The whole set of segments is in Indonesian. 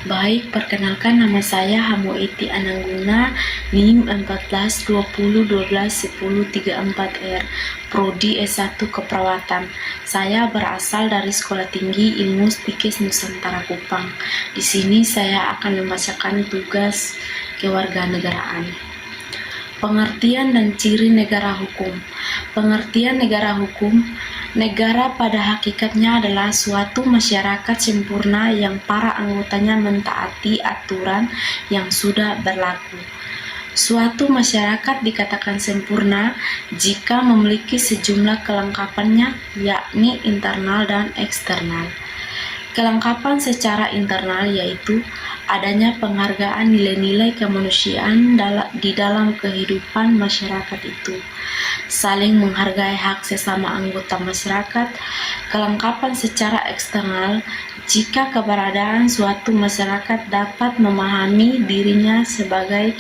Baik, perkenalkan nama saya Hamueti Anangguna, NIM 1420121034R, Prodi S1 Keperawatan. Saya berasal dari Sekolah Tinggi Ilmu Stikes Nusantara Kupang. Di sini saya akan membacakan tugas kewarganegaraan. Pengertian dan ciri negara hukum. Pengertian negara hukum. Negara pada hakikatnya adalah suatu masyarakat sempurna yang para anggotanya mentaati aturan yang sudah berlaku. Suatu masyarakat dikatakan sempurna jika memiliki sejumlah kelengkapannya, yakni internal dan eksternal. Kelengkapan secara internal yaitu adanya penghargaan nilai-nilai kemanusiaan di dalam kehidupan masyarakat itu, saling menghargai hak sesama anggota masyarakat. Kelengkapan secara eksternal jika keberadaan suatu masyarakat dapat memahami dirinya sebagai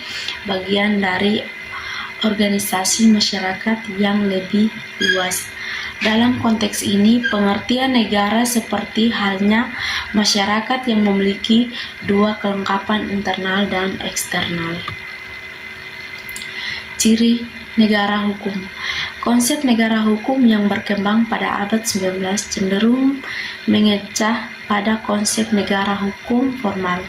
bagian dari organisasi masyarakat yang lebih luas. Dalam konteks ini, pengertian negara seperti halnya masyarakat yang memiliki dua kelengkapan internal dan eksternal. Ciri negara hukum. Konsep negara hukum yang berkembang pada abad 19 cenderung mengecah pada konsep negara hukum formal,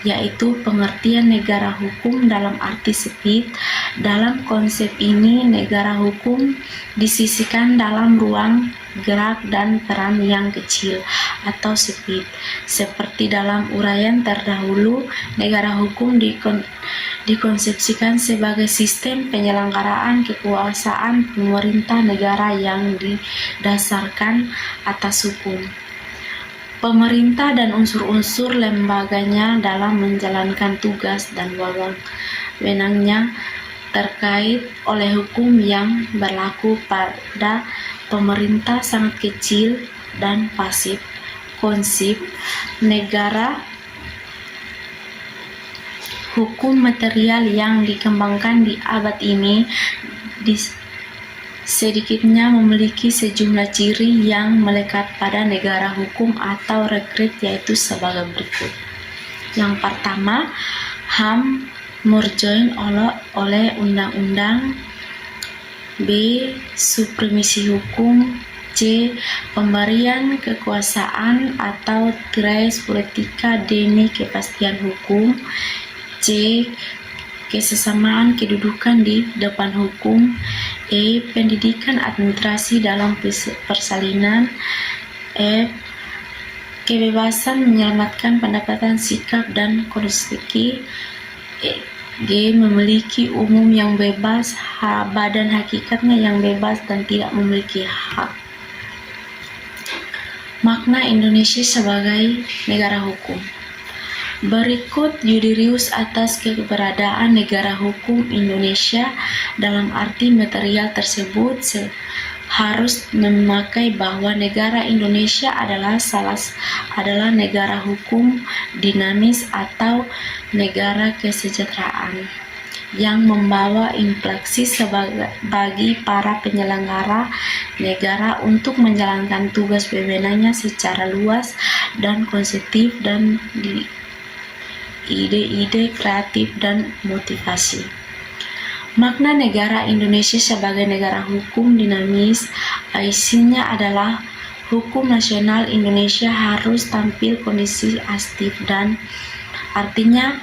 yaitu pengertian negara hukum dalam arti sempit. Dalam konsep ini, negara hukum disisihkan dalam ruang gerak dan peran yang kecil atau sempit. Seperti dalam uraian terdahulu, negara hukum dikonsepsikan sebagai sistem penyelenggaraan kekuasaan pemerintah negara yang didasarkan atas hukum. Pemerintah dan unsur-unsur lembaganya dalam menjalankan tugas dan wewenangnya terkait oleh hukum yang berlaku pada pemerintah sangat kecil dan pasif. Konsep negara hukum material yang dikembangkan di abad ini sedikitnya memiliki sejumlah ciri yang melekat pada negara hukum atau rekrit, yaitu sebagai berikut. Yang pertama, HAM murjain oleh undang-undang. B. Supremasi hukum. C. Pemberian kekuasaan atau res politika demi kepastian hukum. C. Kesesamaan kedudukan di depan hukum. E. Pendidikan administrasi dalam persalinan. F. Kebebasan menyelamatkan pendapatan, sikap, dan konstitusi. G. Memiliki umum yang bebas, badan hakikatnya yang bebas dan tidak memiliki hak. Makna Indonesia sebagai negara hukum. Berikut judirius atas keberadaan negara hukum Indonesia. Dalam arti material tersebut harus memakai bahwa negara Indonesia adalah negara hukum dinamis atau negara kesejahteraan yang membawa implikasi bagi para penyelenggara negara untuk menjalankan tugas wewenangnya secara luas dan konseptif dan ide-ide kreatif dan motivasi. Makna negara Indonesia sebagai negara hukum dinamis, isinya adalah hukum nasional Indonesia harus tampil kondisi aktif dan artinya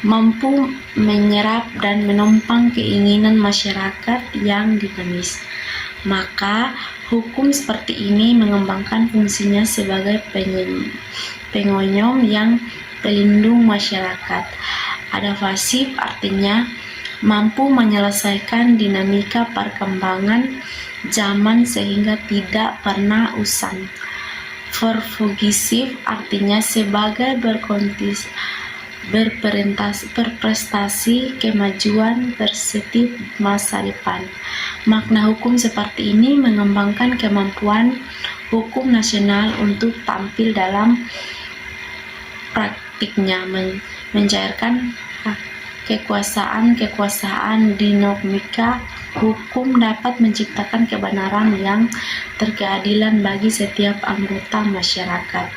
mampu menyerap dan menopang keinginan masyarakat yang dinamis. Maka hukum seperti ini mengembangkan fungsinya sebagai pengonyom yang pelindung masyarakat. Adaptif artinya mampu menyelesaikan dinamika perkembangan zaman sehingga tidak pernah usang. Persuasif artinya sebagai berprestasi kemajuan perspektif masa depan. Makna hukum seperti ini mengembangkan kemampuan hukum nasional untuk tampil dalam praktiknya, mencairkan kekuasaan dinamika hukum dapat menciptakan kebenaran yang terkeadilan bagi setiap anggota masyarakat.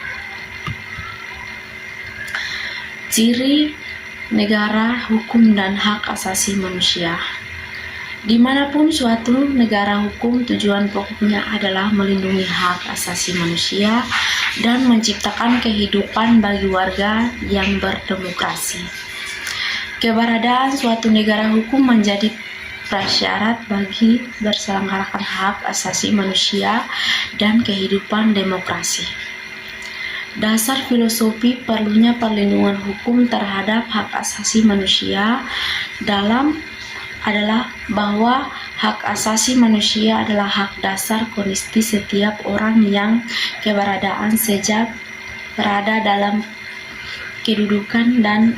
Ciri negara, hukum, dan hak asasi manusia. Dimanapun suatu negara hukum, tujuan pokoknya adalah melindungi hak asasi manusia dan menciptakan kehidupan bagi warga yang berdemokrasi. Keberadaan suatu negara hukum menjadi prasyarat bagi berselenggarakan hak asasi manusia dan kehidupan demokrasi. Dasar filosofi perlunya perlindungan hukum terhadap hak asasi manusia adalah bahwa hak asasi manusia adalah hak dasar konstitusi setiap orang yang keberadaan sejak berada dalam kedudukan dan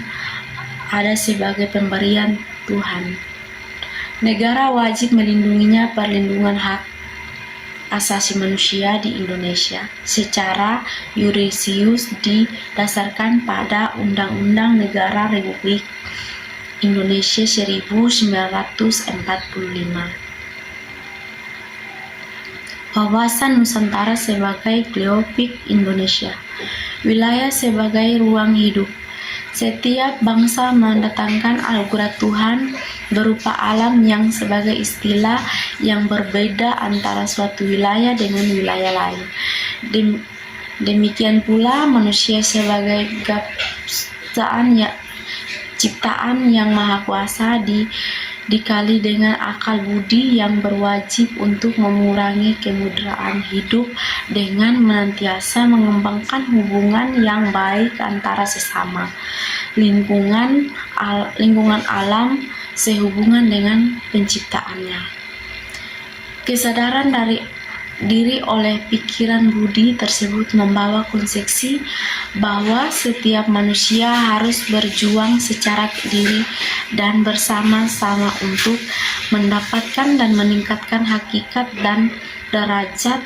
ada sebagai pemberian Tuhan. Negara wajib melindunginya. Perlindungan hak asasi manusia di Indonesia secara yudisius didasarkan pada Undang-Undang Negara Republik Indonesia 1945. Wawasan Nusantara sebagai geopik Indonesia. Wilayah sebagai ruang hidup. Setiap bangsa mendatangkan anugerah Tuhan berupa alam yang sebagai istilah yang berbeda antara suatu wilayah dengan wilayah lain. Demikian pula manusia sebagai ciptaan yang maha kuasa dikali dengan akal budi yang berwajib untuk mengurangi kemudaratan hidup dengan menantiasa mengembangkan hubungan yang baik antara sesama, lingkungan alam sehubungan dengan penciptaannya. Kesadaran dari diri oleh pikiran budi tersebut membawa konsepsi bahwa setiap manusia harus berjuang secara diri dan bersama-sama untuk mendapatkan dan meningkatkan hakikat dan derajat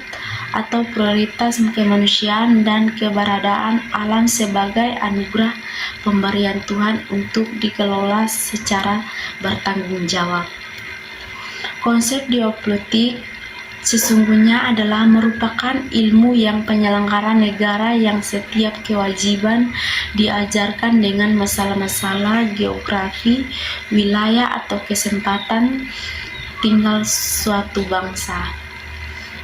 atau prioritas kemanusiaan dan keberadaan alam sebagai anugerah pemberian Tuhan untuk dikelola secara bertanggung jawab. Konsep geopolitik sesungguhnya adalah merupakan ilmu yang penyelenggara negara yang setiap kewajiban diajarkan dengan masalah-masalah geografi, wilayah atau kesempatan tinggal suatu bangsa.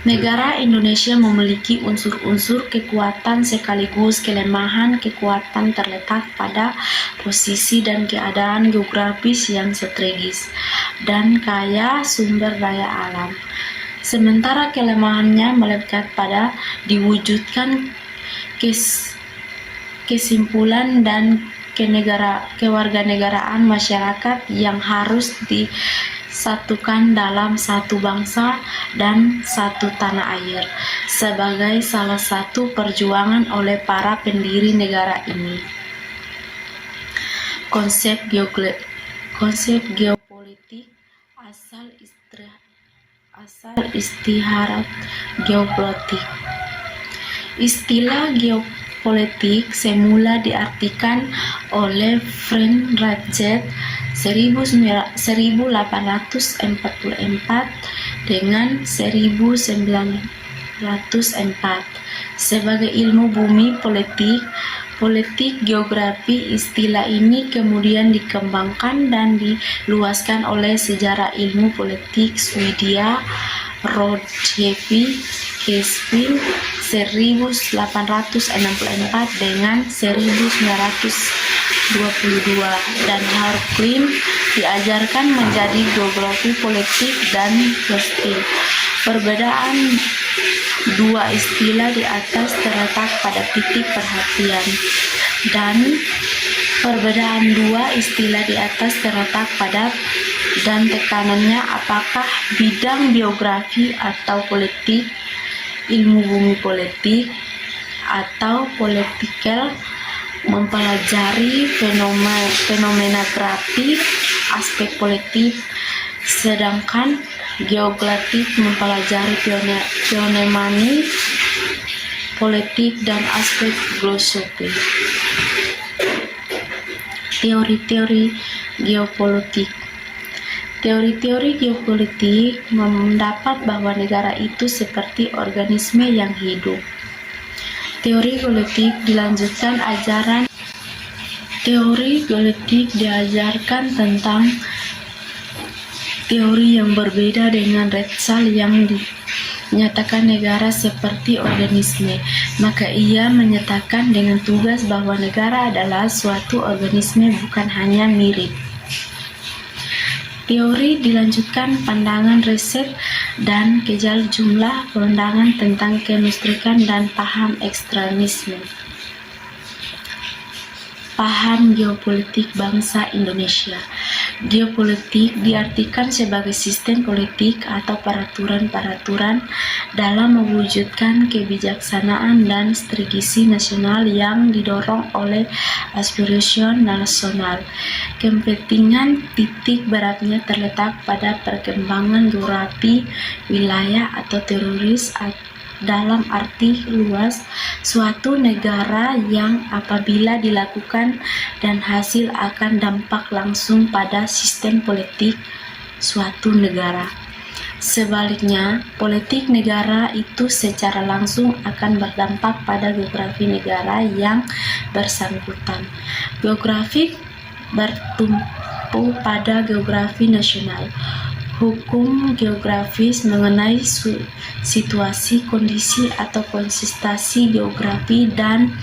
Negara Indonesia memiliki unsur-unsur kekuatan sekaligus kelemahan. Kekuatan terletak pada posisi dan keadaan geografis yang strategis dan kaya sumber daya alam. Sementara kelemahannya melekat pada diwujudkan kesimpulan dan kewarganegaraan masyarakat yang harus disatukan dalam satu bangsa dan satu tanah air sebagai salah satu perjuangan oleh para pendiri negara ini. Konsep geopolitik asal istiarat geopolitik. Istilah geopolitik semula diartikan oleh Frank Rutgers 1844 dengan 1904 sebagai ilmu bumi politik geografi. Istilah ini kemudian dikembangkan dan diluaskan oleh sejarah ilmu politik Swedia Rodhevi Kesvin 1864 dengan 1922 dan Harklim diajarkan menjadi geografi politik dan sosial. Perbedaan dua istilah di atas terletak pada titik perhatian dan perbedaan dua istilah di atas terletak pada dan tekanannya apakah bidang biografi atau politik, ilmu bumi politik atau politikal mempelajari fenomena grafik aspek politik, sedangkan geografi mempelajari fenomena politik dan aspek filosofi. Teori-teori geopolitik. Teori-teori geopolitik mendapat bahwa negara itu seperti organisme yang hidup. Teori geopolitik dilanjutkan ajaran Teori geopolitik diajarkan tentang teori yang berbeda dengan Ritschl yang menyatakan negara seperti organisme, maka ia menyatakan dengan tugas bahwa negara adalah suatu organisme, bukan hanya mirip. Teori dilanjutkan pandangan riset dan kejal jumlah pandangan tentang kemistrikan dan paham ekstremisme. Paham geopolitik bangsa Indonesia. Geopolitik diartikan sebagai sistem politik atau peraturan-peraturan dalam mewujudkan kebijaksanaan dan strategi nasional yang didorong oleh aspirasi nasional. Kepentingan titik beratnya terletak pada perkembangan geografi wilayah atau teroris dalam arti luas suatu negara yang apabila dilakukan dan hasil akan dampak langsung pada sistem politik suatu negara. Sebaliknya, politik negara itu secara langsung akan berdampak pada geografi negara yang bersangkutan. Geografi bertumpu pada geografi nasional. Hukum geografis mengenai situasi, kondisi, atau konsistensi geografi dan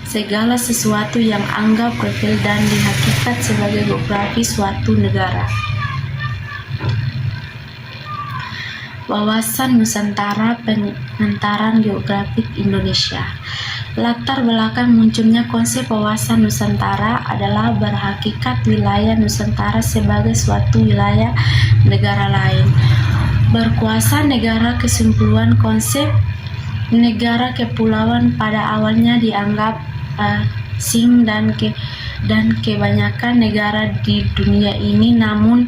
segala sesuatu yang anggap real dan dihakikat sebagai geografi suatu negara. Wawasan Nusantara Pengantaran Geografik Indonesia. Latar belakang munculnya konsep wawasan Nusantara adalah berhakikat wilayah Nusantara sebagai suatu wilayah negara lain. Berkuasa negara kesimpulan konsep negara kepulauan pada awalnya dianggap asing dan kebanyakan negara di dunia ini namun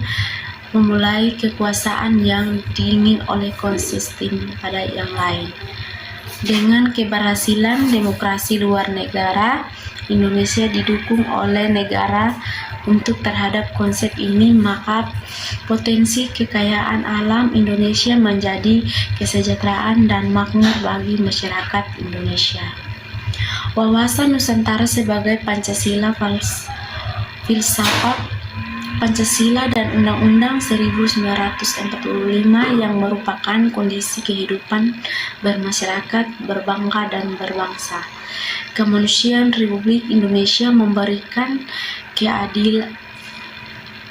memulai kekuasaan yang diingin oleh konsisten pada yang lain. Dengan keberhasilan demokrasi luar negara, Indonesia didukung oleh negara untuk terhadap konsep ini, maka potensi kekayaan alam Indonesia menjadi kesejahteraan dan makmur bagi masyarakat Indonesia. Wawasan Nusantara sebagai Pancasila, filsafat Pancasila dan Undang-Undang 1945 yang merupakan kondisi kehidupan bermasyarakat, berbangsa dan berbangsa. Kemanusiaan Republik Indonesia memberikan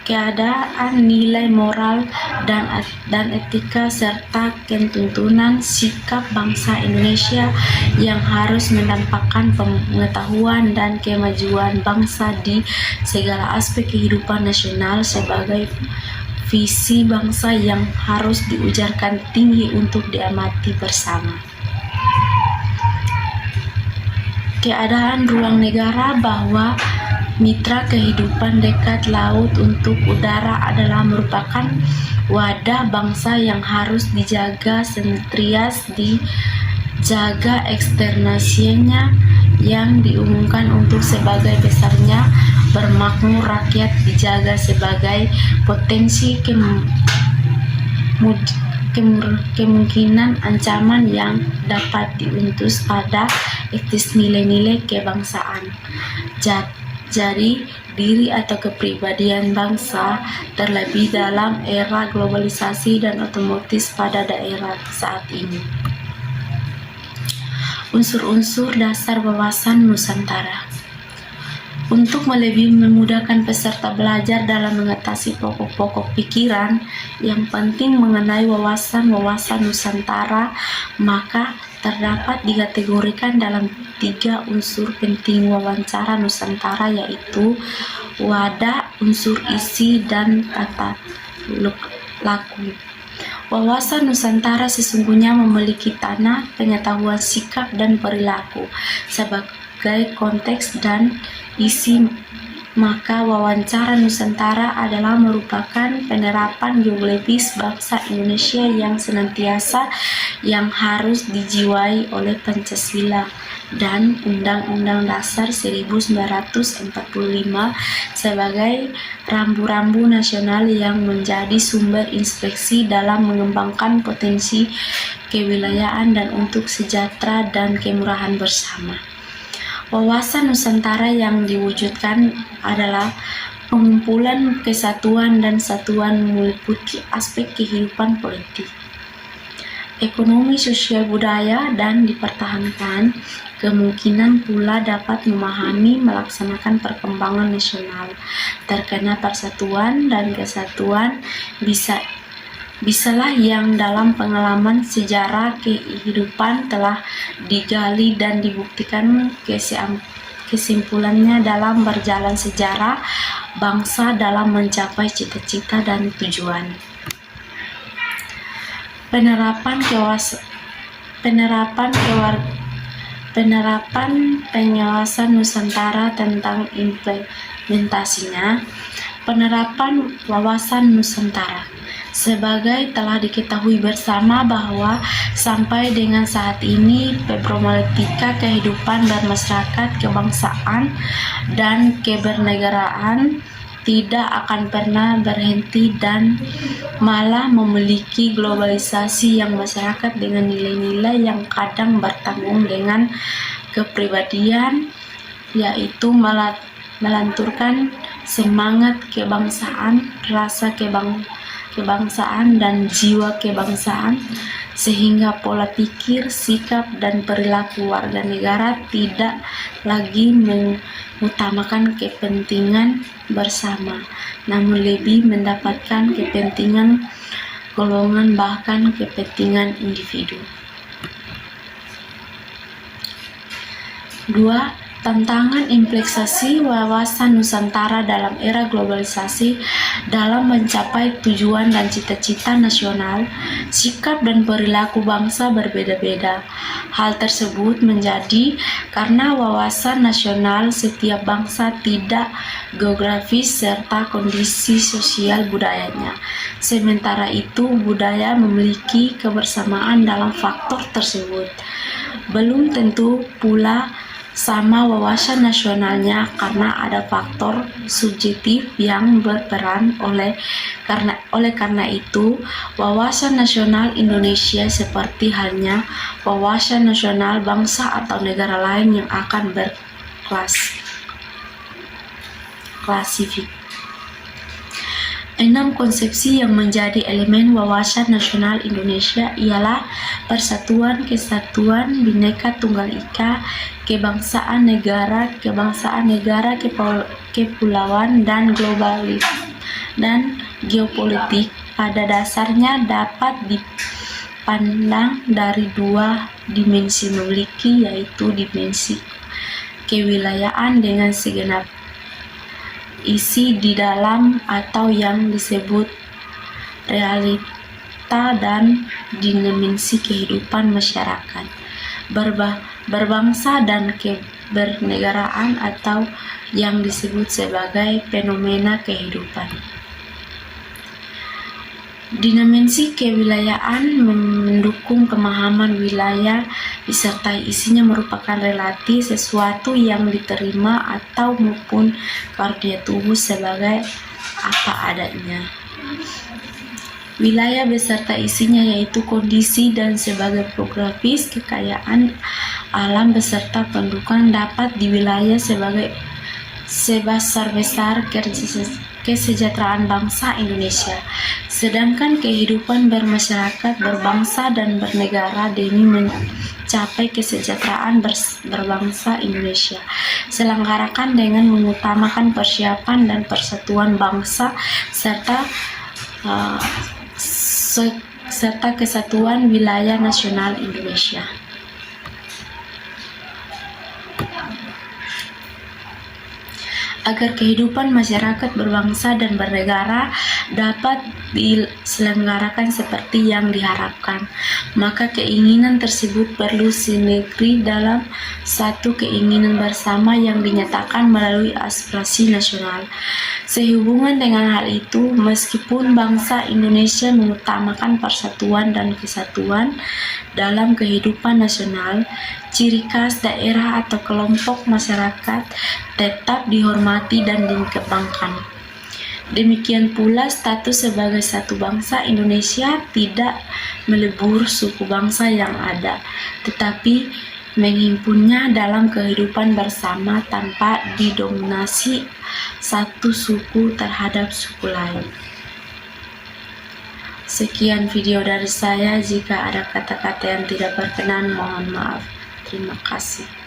keadaan nilai moral dan etika serta ketuntunan sikap bangsa Indonesia yang harus mendampakkan pengetahuan dan kemajuan bangsa di segala aspek kehidupan nasional sebagai visi bangsa yang harus diujarkan tinggi untuk diamati bersama. Keadaan ruang negara bahwa mitra kehidupan dekat laut untuk udara adalah merupakan wadah bangsa yang harus dijaga senantiasa dijaga eksternasinya yang diumumkan untuk sebagai besarnya bermakmur rakyat dijaga sebagai potensi kemungkinan ancaman yang dapat diuntus pada etis nilai-nilai kebangsaan. Jadi diri atau kepribadian bangsa terlebih dalam era globalisasi dan otomatis pada daerah saat ini. Unsur-unsur dasar wawasan Nusantara. Untuk lebih memudahkan peserta belajar dalam mengatasi pokok-pokok pikiran yang penting mengenai wawasan Nusantara, maka terdapat dikategorikan dalam 3 unsur penting wawancara Nusantara, yaitu wadah, unsur isi, dan tata laku. Wawasan Nusantara sesungguhnya memiliki tanah, pengetahuan, sikap, dan perilaku sebagai konteks dan isi, maka wawancara Nusantara adalah merupakan penerapan geografis bangsa Indonesia yang senantiasa yang harus dijiwai oleh Pancasila dan Undang-Undang Dasar 1945 sebagai rambu-rambu nasional yang menjadi sumber inspeksi dalam mengembangkan potensi kewilayahan dan untuk sejahtera dan kemurahan bersama. Wawasan Nusantara yang diwujudkan adalah pengumpulan kesatuan dan satuan meliputi aspek kehidupan politik, ekonomi, sosial, budaya, dan dipertahankan. Kemungkinan pula dapat memahami melaksanakan perkembangan nasional. Terkena persatuan dan kesatuan bisalah yang dalam pengalaman sejarah kehidupan telah digali dan dibuktikan kesimpulannya dalam berjalan sejarah bangsa dalam mencapai cita-cita dan tujuan. Pengawasan Nusantara tentang implementasinya. Penerapan wawasan Nusantara. Sebagai telah diketahui bersama bahwa sampai dengan saat ini problematika kehidupan bermasyarakat, kebangsaan, dan kebernegaraan tidak akan pernah berhenti dan malah memiliki globalisasi yang masyarakat dengan nilai-nilai yang kadang bertanggung dengan kepribadian, yaitu melanturkan semangat kebangsaan, rasa kebangsaan dan jiwa kebangsaan, sehingga pola pikir, sikap, dan perilaku warga negara tidak lagi mengutamakan kepentingan bersama, namun lebih mendapatkan kepentingan golongan bahkan kepentingan individu. 2. Tantangan implementasi wawasan Nusantara dalam era globalisasi. Dalam mencapai tujuan dan cita-cita nasional, sikap dan perilaku bangsa berbeda-beda. Hal tersebut menjadi karena wawasan nasional setiap bangsa tidak geografis serta kondisi sosial budayanya. Sementara itu, budaya memiliki kebersamaan dalam faktor tersebut. Belum tentu pula sama wawasan nasionalnya karena ada faktor subjektif yang berperan. Oleh karena itu, wawasan nasional Indonesia seperti halnya wawasan nasional bangsa atau negara lain yang akan berklasifikasi. 6. Konsepsi yang menjadi elemen wawasan nasional Indonesia ialah persatuan, kesatuan, Bhinneka Tunggal Ika, kebangsaan negara, kepulauan, dan globalis dan geopolitik. Pada dasarnya dapat dipandang dari dua dimensi memiliki, yaitu dimensi kewilayahan dengan segenap isi di dalam atau yang disebut realita, dan dimensi kehidupan masyarakat berbangsa dan kebernegaraan atau yang disebut sebagai fenomena kehidupan. Dimensi kewilayahan mendukung pemahaman wilayah disertai isinya merupakan relatif, sesuatu yang diterima atau maupun karya tubuh sebagai apa adanya. Wilayah beserta isinya yaitu kondisi dan sebagai geografis, kekayaan alam beserta pendudukan dapat di wilayah sebagai sebesar-besar kesejahteraan bangsa Indonesia. Sedangkan kehidupan bermasyarakat, berbangsa, dan bernegara demi mencapai kesejahteraan berbangsa Indonesia selenggarakan dengan mengutamakan persiapan dan persatuan bangsa serta kesatuan wilayah nasional Indonesia. Agar kehidupan masyarakat berbangsa dan bernegara dapat diselenggarakan seperti yang diharapkan, maka keinginan tersebut perlu sinergi dalam satu keinginan bersama yang dinyatakan melalui aspirasi nasional. Sehubungan dengan hal itu, meskipun bangsa Indonesia mengutamakan persatuan dan kesatuan dalam kehidupan nasional, ciri khas daerah atau kelompok masyarakat tetap dihormati dan dikembangkan. Demikian pula status sebagai satu bangsa Indonesia tidak melebur suku bangsa yang ada, tetapi menghimpunnya dalam kehidupan bersama tanpa didominasi satu suku terhadap suku lain. Sekian video dari saya. Jika ada kata-kata yang tidak berkenan, mohon maaf. Terima kasih.